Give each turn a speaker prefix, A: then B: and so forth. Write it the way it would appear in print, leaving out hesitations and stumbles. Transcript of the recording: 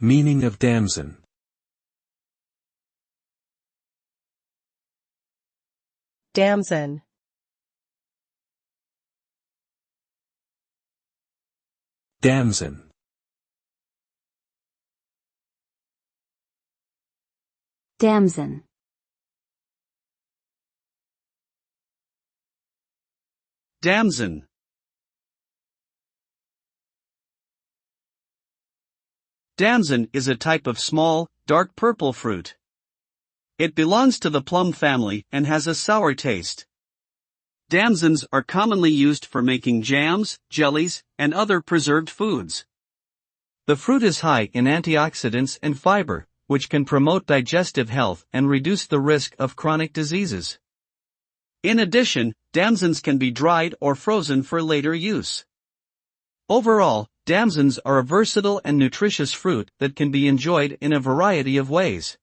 A: Meaning of damson.
B: Damson.
A: Damson.
C: damson,
D: damson, damson is a type of small, dark purple fruit. It belongs to the plum family and has a sour taste. Damsons are commonly used for making jams, jellies, and other preserved foods. The fruit is high in antioxidants and fiber, which can promote digestive health and reduce the risk of chronic diseases. In addition, damsons can be dried or frozen for later use. Overall, damsons are a versatile and nutritious fruit that can be enjoyed in a variety of ways.